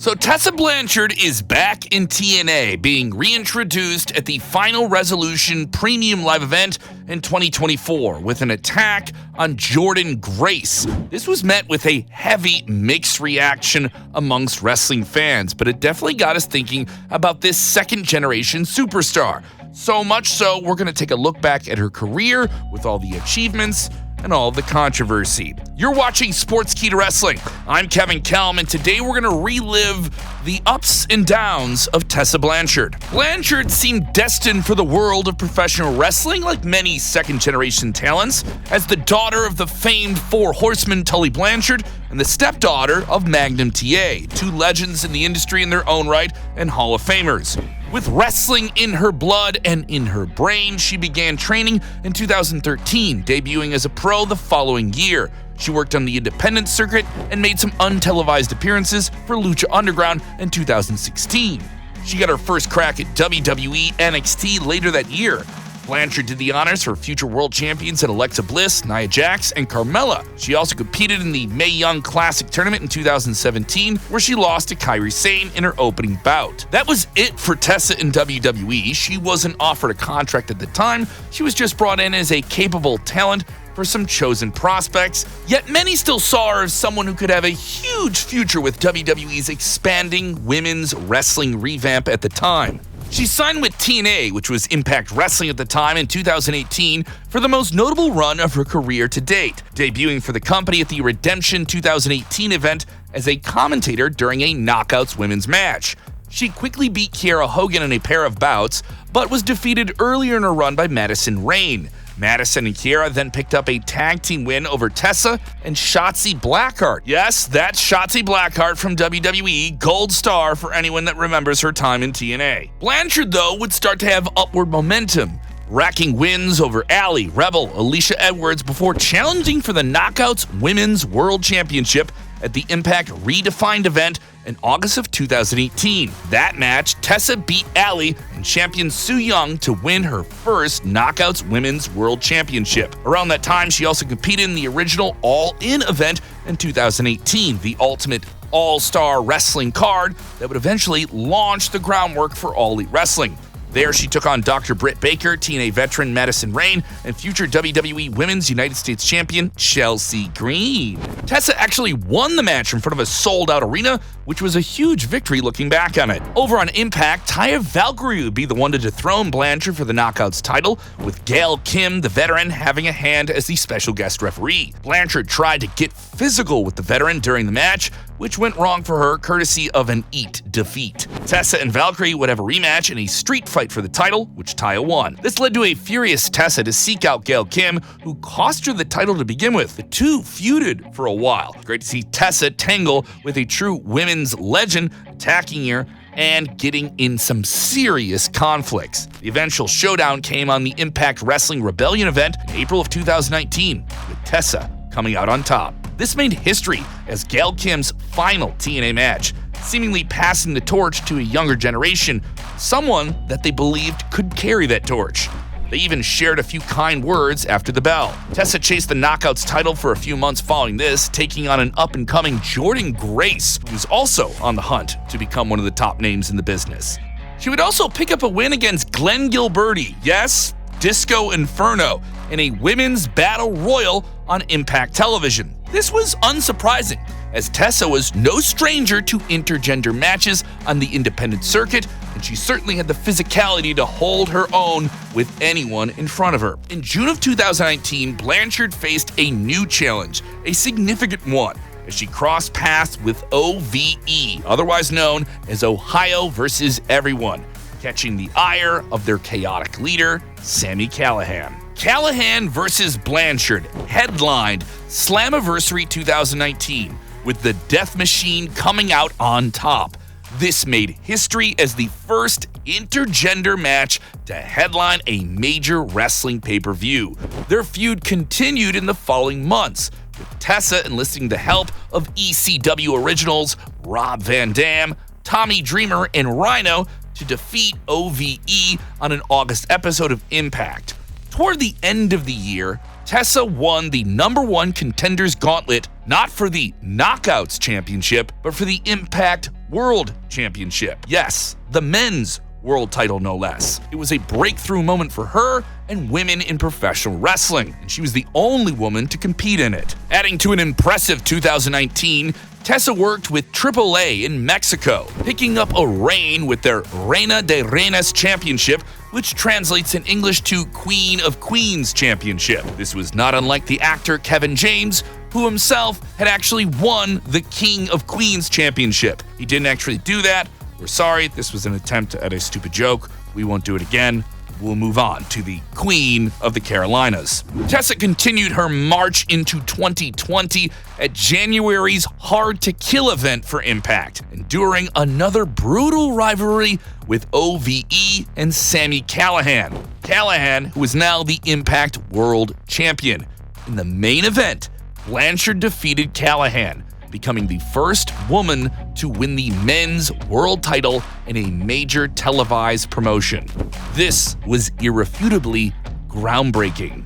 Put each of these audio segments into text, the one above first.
So Tessa Blanchard is back in TNA, being reintroduced at the Final Resolution Premium Live event in 2024 with an attack on Jordynne Grace. This was met with a heavy mixed reaction amongst wrestling fans, but it definitely got us thinking about this second-generation superstar. So much so, we're going to take a look back at her career with all the achievements and all the controversy. You're watching Sportskeeda Wrestling. I'm Kevin Kelm, and today we're going to relive the ups and downs of Tessa Blanchard. Blanchard seemed destined for the world of professional wrestling like many second-generation talents, as the daughter of the famed Four Horsemen Tully Blanchard and the stepdaughter of Magnum TA, two legends in the industry in their own right and Hall of Famers. With wrestling in her blood and in her brain, she began training in 2013, debuting as a pro the following year. She worked on the independent circuit and made some untelevised appearances for Lucha Underground in 2016. She got her first crack at WWE NXT later that year. Blanchard did the honors for future world champions at Alexa Bliss, Nia Jax, and Carmella. She also competed in the Mae Young Classic Tournament in 2017, where she lost to Kairi Sane in her opening bout. That was it for Tessa in WWE. She wasn't offered a contract at the time. She was just brought in as a capable talent for some chosen prospects, yet many still saw her as someone who could have a huge future with WWE's expanding women's wrestling revamp at the time. She signed with TNA, which was Impact Wrestling at the time, in 2018 for the most notable run of her career to date, debuting for the company at the Redemption 2018 event as a commentator during a Knockouts women's match. She quickly beat Kiera Hogan in a pair of bouts, but was defeated earlier in her run by Madison Rayne. Madison and Kiera then picked up a tag team win over Tessa and Shotzi Blackheart. Yes, that's Shotzi Blackheart from WWE, gold star for anyone that remembers her time in TNA. Blanchard, though, would start to have upward momentum, racking wins over Allie, Rebel, Alicia Edwards before challenging for the Knockouts Women's World Championship at the Impact Redefined event in August of 2018. That match, Tessa beat Allie and champion Su Yung to win her first Knockouts Women's World Championship. Around that time, she also competed in the original All In event in 2018, the ultimate all-star wrestling card that would eventually launch the groundwork for All Elite Wrestling. There, she took on Dr. Britt Baker, TNA veteran Madison Rayne, and future WWE Women's United States Champion Chelsea Green. Tessa actually won the match in front of a sold-out arena, which was a huge victory looking back on it. Over on Impact, Taya Valkyrie would be the one to dethrone Blanchard for the Knockouts title, with Gail Kim, the veteran, having a hand as the special guest referee. Blanchard tried to get physical with the veteran during the match, which went wrong for her courtesy of an defeat. Tessa and Valkyrie would have a rematch in a street fight for the title, which Taya won. This led to a furious Tessa to seek out Gail Kim, who cost her the title to begin with. The two feuded for a while. Great to see Tessa tangle with a true women's legend, attacking her and getting in some serious conflicts. The eventual showdown came on the Impact Wrestling Rebellion event in April of 2019, with Tessa coming out on top. This made history as Gail Kim's final TNA match, seemingly passing the torch to a younger generation, someone that they believed could carry that torch. They even shared a few kind words after the bell. Tessa chased the Knockouts title for a few months following this, taking on an up-and-coming Jordynne Grace, who's also on the hunt to become one of the top names in the business. She would also pick up a win against Glenn Gilberti, yes, Disco Inferno, in a women's battle royal on Impact Television. This was unsurprising, as Tessa was no stranger to intergender matches on the independent circuit, and she certainly had the physicality to hold her own with anyone in front of her. In June of 2019, Blanchard faced a new challenge, a significant one, as she crossed paths with OVE, otherwise known as Ohio versus Everyone, catching the ire of their chaotic leader, Sami Callihan. Callihan versus Blanchard headlined Slammiversary 2019, with the Death Machine coming out on top. This made history as the first intergender match to headline a major wrestling pay-per-view. Their feud continued in the following months, with Tessa enlisting the help of ECW originals Rob Van Dam, Tommy Dreamer, and Rhino to defeat OVE on an August episode of Impact. Toward the end of the year, Tessa won the #1 Contenders Gauntlet Not for the Knockouts Championship, but for the Impact World Championship. Yes, the men's world title, no less. It was a breakthrough moment for her and women in professional wrestling, and she was the only woman to compete in it. Adding to an impressive 2019, Tessa worked with AAA in Mexico, picking up a reign with their Reina de Reinas Championship, which translates in English to Queen of Queens Championship. This was not unlike the actor Kevin James, who himself had actually won the King of Queens Championship. He didn't actually do that. We're sorry, this was an attempt at a stupid joke. We won't do it again. We'll move on to the Queen of the Carolinas. Tessa continued her march into 2020 at January's Hard to Kill event for Impact, enduring another brutal rivalry with OVE and Sami Callihan. Callihan, who is now the Impact World Champion. In the main event, Blanchard defeated Callihan, becoming the first woman to win the men's world title in a major televised promotion. This was irrefutably groundbreaking.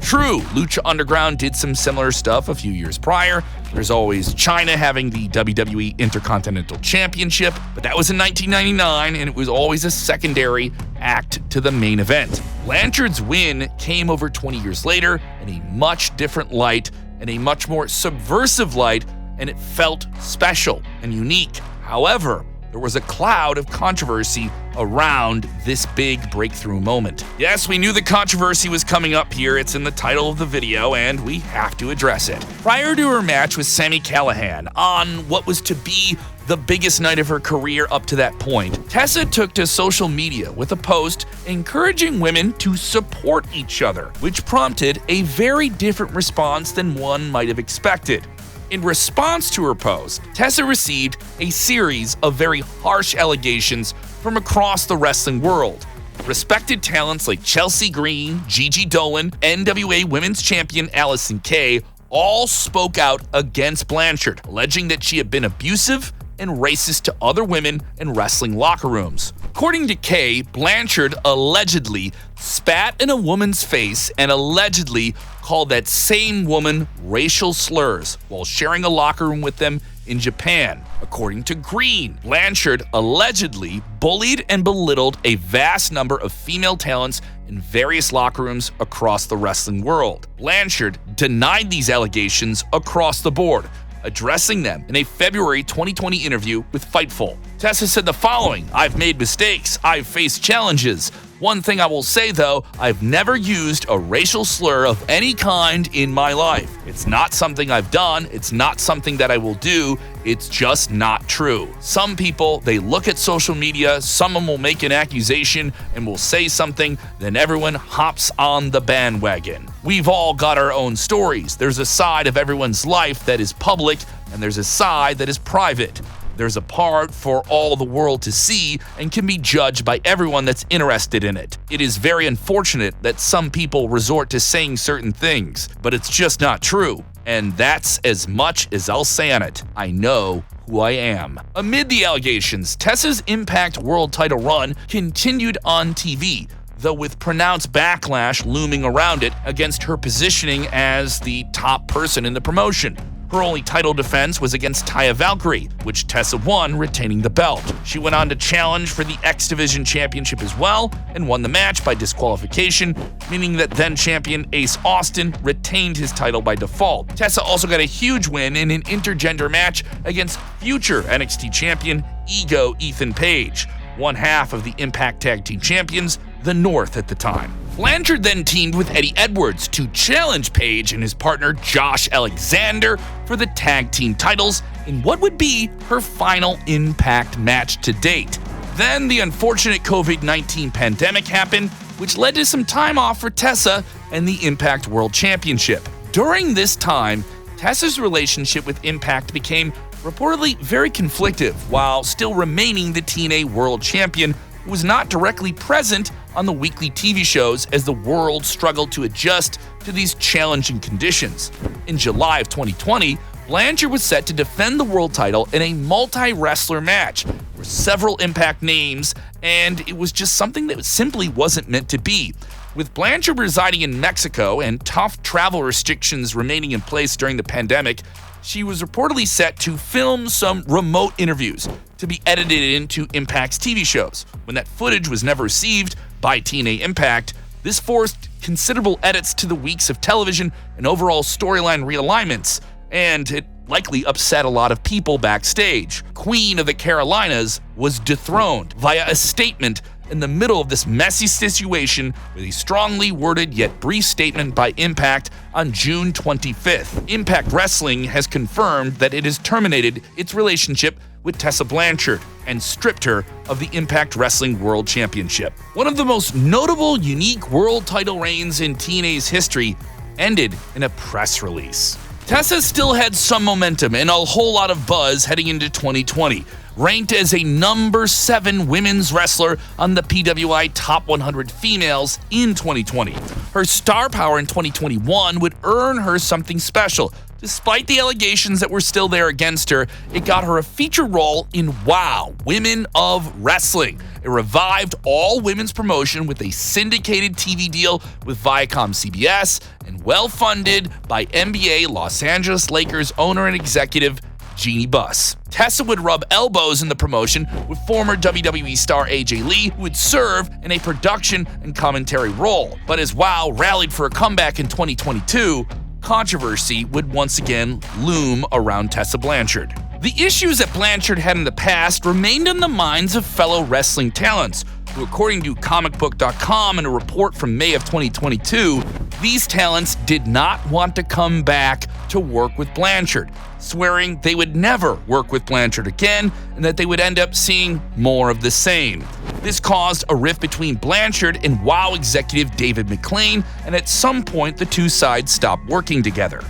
True, Lucha Underground did some similar stuff a few years prior. There's always China having the WWE Intercontinental Championship, but that was in 1999, and it was always a secondary act to the main event. Blanchard's win came over 20 years later in a much different light, and a much more subversive light, and it felt special and unique. However, there was a cloud of controversy around this big breakthrough moment. Yes, we knew the controversy was coming up here. It's in the title of the video, and we have to address it. Prior to her match with Sami Callihan on what was to be the biggest night of her career up to that point, Tessa took to social media with a post encouraging women to support each other, which prompted a very different response than one might have expected. In response to her post, Tessa received a series of very harsh allegations from across the wrestling world. Respected talents like Chelsea Green, Gigi Dolan, NWA Women's Champion Allison Kay all spoke out against Blanchard, alleging that she had been abusive and racist to other women in wrestling locker rooms. According to Kay, Blanchard allegedly spat in a woman's face and allegedly called that same woman racial slurs while sharing a locker room with them in Japan. According to Green, Blanchard allegedly bullied and belittled a vast number of female talents in various locker rooms across the wrestling world. Blanchard denied these allegations across the board, addressing them in a February 2020 interview with Fightful. Tessa said the following: "I've made mistakes, I've faced challenges. One thing I will say though, I've never used a racial slur of any kind in my life. It's not something I've done, it's not something that I will do, it's just not true. Some people, they look at social media, someone will make an accusation and will say something, then everyone hops on the bandwagon. We've all got our own stories. There's a side of everyone's life that is public, and there's a side that is private. There's a part for all the world to see and can be judged by everyone that's interested in it. It is very unfortunate that some people resort to saying certain things, but it's just not true. And that's as much as I'll say on it. I know who I am." Amid the allegations, Tessa's Impact World title run continued on TV, though with pronounced backlash looming around it against her positioning as the top person in the promotion. Her only title defense was against Taya Valkyrie, which Tessa won, retaining the belt. She went on to challenge for the X Division Championship as well, and won the match by disqualification, meaning that then-champion Ace Austin retained his title by default. Tessa also got a huge win in an intergender match against future NXT champion Ego Ethan Page, one half of the Impact Tag Team Champions, the North at the time. Blanchard then teamed with Eddie Edwards to challenge Page and his partner Josh Alexander for the tag team titles in what would be her final Impact match to date. Then the unfortunate COVID-19 pandemic happened, which led to some time off for Tessa and the Impact World Championship. During this time, Tessa's relationship with Impact became reportedly very conflictive, while still remaining the TNA World Champion, who was not directly present on the weekly TV shows as the world struggled to adjust to these challenging conditions. In July of 2020, Blanchard was set to defend the world title in a multi-wrestler match with several Impact names, and it was just something that simply wasn't meant to be. With Blanchard residing in Mexico and tough travel restrictions remaining in place during the pandemic, she was reportedly set to film some remote interviews to be edited into Impact's TV shows. When that footage was never received by TNA Impact, this forced considerable edits to the weeks of television and overall storyline realignments, and it likely upset a lot of people backstage. Queen of the Carolinas was dethroned via a statement in the middle of this messy situation with a strongly worded yet brief statement by Impact on June 25th. Impact Wrestling has confirmed that it has terminated its relationship with Tessa Blanchard and stripped her of the Impact Wrestling World Championship. One of the most notable, unique world title reigns in TNA's history ended in a press release. Tessa still had some momentum and a whole lot of buzz heading into 2020. Ranked as a number 7 women's wrestler on the PWI Top 100 Females in 2020. Her star power in 2021 would earn her something special. Despite the allegations that were still there against her, it got her a feature role in WOW, Women of Wrestling. It revived all women's promotion with a syndicated TV deal with Viacom CBS and well-funded by NBA Los Angeles Lakers owner and executive Jeannie Buss. Tessa would rub elbows in the promotion with former WWE star AJ Lee, who would serve in a production and commentary role. But as WOW rallied for a comeback in 2022, controversy would once again loom around Tessa Blanchard. The issues that Blanchard had in the past remained on the minds of fellow wrestling talents, who, according to comicbook.com in a report from May of 2022, these talents did not want to come back to work with Blanchard, swearing they would never work with Blanchard again and that they would end up seeing more of the same. This caused a rift between Blanchard and WOW executive David McLean, and at some point the two sides stopped working together.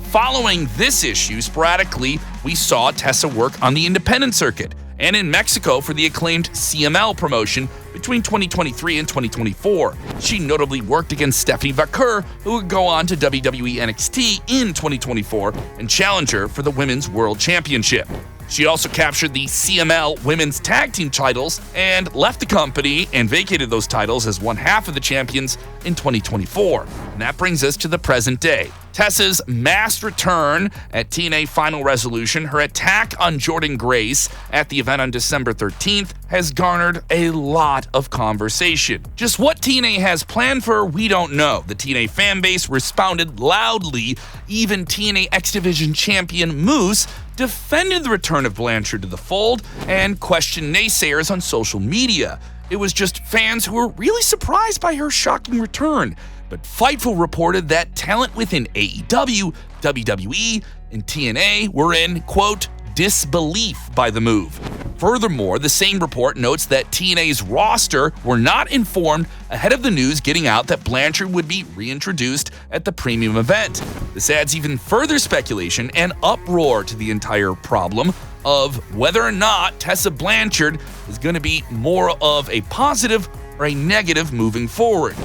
Following this issue, sporadically, we saw Tessa work on the independent circuit and in Mexico for the acclaimed CML promotion between 2023 and 2024. She notably worked against Stephanie Vaquer, who would go on to WWE NXT in 2024 and challenge her for the Women's World Championship. She also captured the CML Women's Tag Team titles and left the company and vacated those titles as one half of the champions in 2024. And that brings us to the present day. Tessa's mass return at TNA Final Resolution, her attack on Jordynne Grace at the event on December 13th, has garnered a lot of conversation. Just what TNA has planned for her, we don't know. The TNA fanbase responded loudly. Even TNA X Division champion Moose defended the return of Blanchard to the fold and questioned naysayers on social media. It was just fans who were really surprised by her shocking return. But Fightful reported that talent within AEW, WWE, and TNA were in, quote, disbelief by the move. Furthermore, the same report notes that TNA's roster were not informed ahead of the news getting out that Blanchard would be reintroduced at the premium event. This adds even further speculation and uproar to the entire problem of whether or not Tessa Blanchard is going to be more of a positive or a negative moving forward.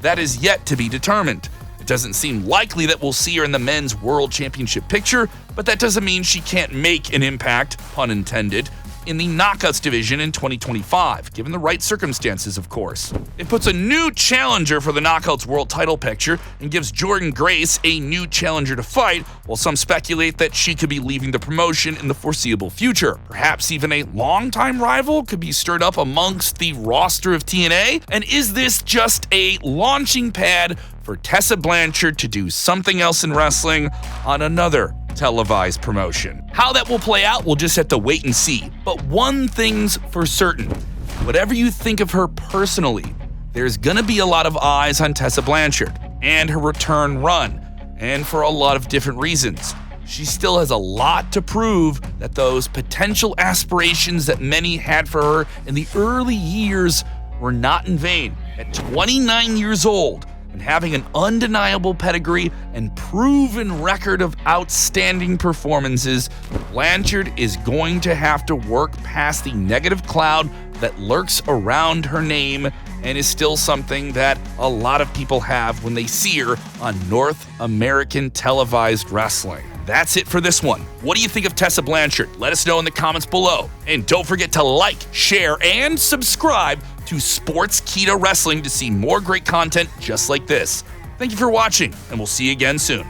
That is yet to be determined. It doesn't seem likely that we'll see her in the Men's World Championship picture, but that doesn't mean she can't make an impact, pun intended, in the Knockouts division in 2025, given the right circumstances, of course. It puts a new challenger for the Knockouts World title picture and gives Jordynne Grace a new challenger to fight, while some speculate that she could be leaving the promotion in the foreseeable future. Perhaps even a longtime rival could be stirred up amongst the roster of TNA? And is this just a launching pad for Tessa Blanchard to do something else in wrestling on another televised promotion? How that will play out, we'll just have to wait and see. But one thing's for certain. Whatever you think of her personally, there's gonna be a lot of eyes on Tessa Blanchard and her return run, and for a lot of different reasons. She still has a lot to prove that those potential aspirations that many had for her in the early years were not in vain. At 29 years old, and having an undeniable pedigree and proven record of outstanding performances, Blanchard is going to have to work past the negative cloud that lurks around her name and is still something that a lot of people have when they see her on North American televised wrestling. That's it for this one. What do you think of Tessa Blanchard? Let us know in the comments below. And don't forget to like, share, and subscribe to Sportskeeda Wrestling to see more great content just like this. Thank you for watching, and we'll see you again soon.